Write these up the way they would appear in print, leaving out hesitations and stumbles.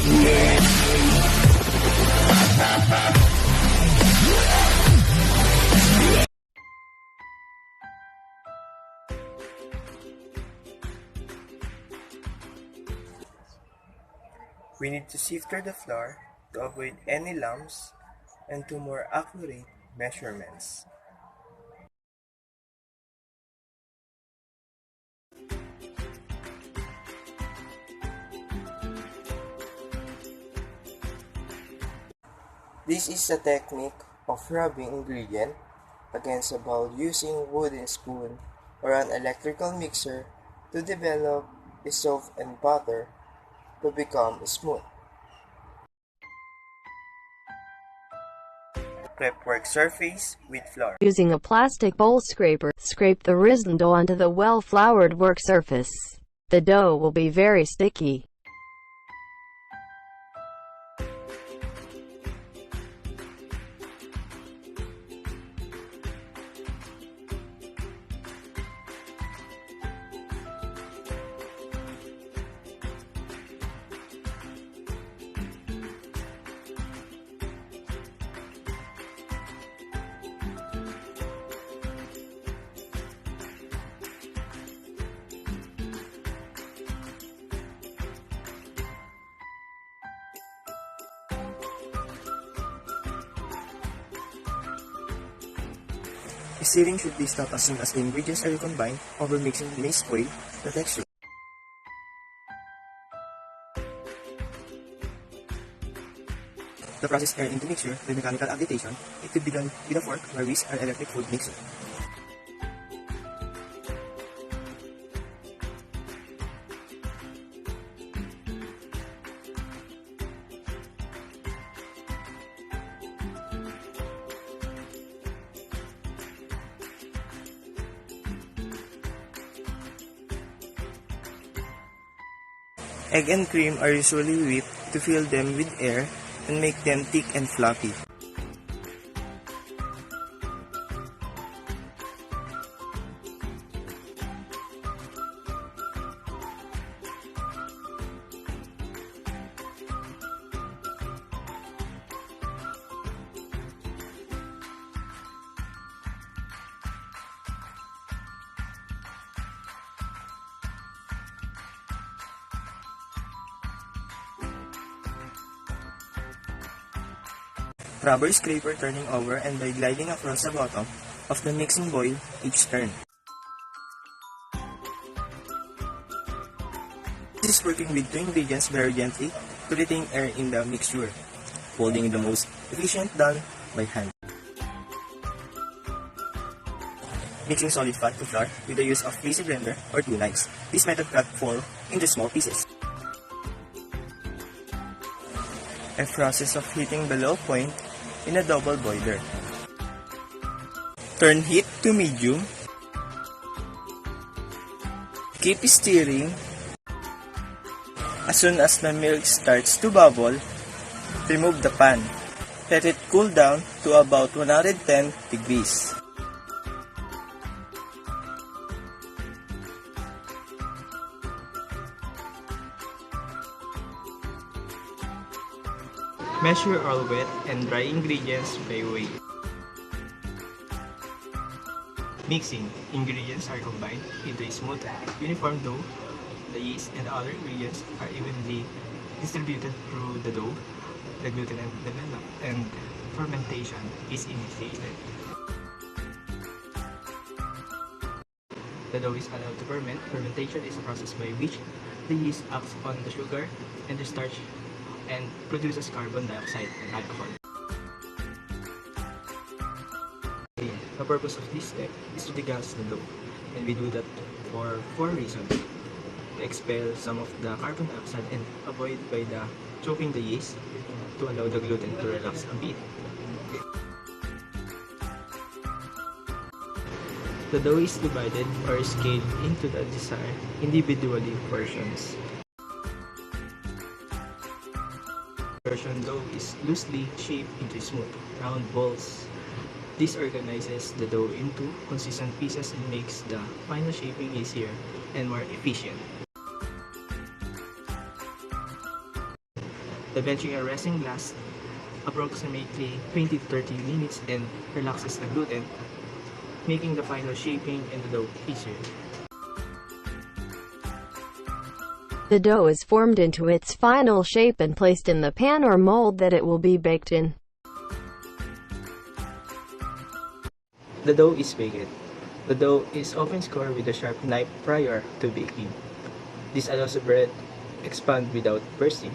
We need to sift through the flour to avoid any lumps and to more accurate measurements. This is a technique of rubbing ingredient against a bowl using wooden spoon or an electrical mixer to develop a soft and butter to become smooth. Prep work surface with flour. Using a plastic bowl scraper, scrape the risen dough onto the well-floured work surface. The dough will be very sticky. Searing should be stopped as soon as the ingredients are combined. Overmixing may spoil the texture. The process turned into mixture by mechanical agitation. It could be done with a fork or whisk or electric food mixer. Egg and cream are usually whipped to fill them with air and make them thick and fluffy. Rubber scraper turning over and by gliding across the bottom of the mixing bowl each turn. This is working with two ingredients very gently to retain air in the mixture. Folding is the most efficient done by hand. Mixing solid fat to flour with the use of easy blender or two knives. This method cut flour into small pieces. A process of heating below point in a double boiler. Turn heat to medium. Keep stirring. As soon as the milk starts to bubble, remove the pan. Let it cool down to about 110 degrees. Measure all wet and dry ingredients by weight. Mixing. Ingredients are combined into a smooth, uniform dough. The yeast and other ingredients are evenly distributed through the dough. The gluten is developed and fermentation is initiated. The dough is allowed to ferment. Fermentation is a process by which the yeast acts on the sugar and the starch and produces carbon dioxide and alcohol. The purpose of this step is to degas the dough, and we do that for 4 reasons. To expel some of the carbon dioxide and avoid by the choking the yeast to allow the gluten to relax a bit. The dough is divided or scaled into the desired individually portions. Version dough is loosely shaped into smooth, round balls. This organizes the dough into consistent pieces and makes the final shaping easier and more efficient. The benching and resting lasts approximately 20 to 30 minutes and relaxes the gluten, making the final shaping in the dough easier. The dough is formed into its final shape and placed in the pan or mold that it will be baked in. The dough is baked. The dough is often scored with a sharp knife prior to baking. This allows the bread to expand without bursting.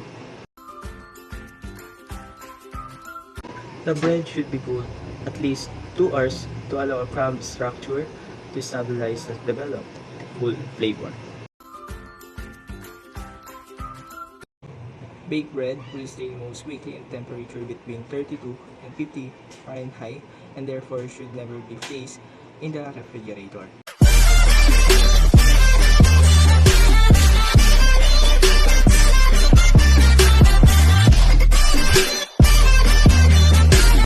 The bread should be cooled at least 2 hours to allow a crumb structure to stabilize and develop full flavor. Baked bread will stay most quickly in temperature between 32 and 50 Fahrenheit and therefore should never be placed in the refrigerator.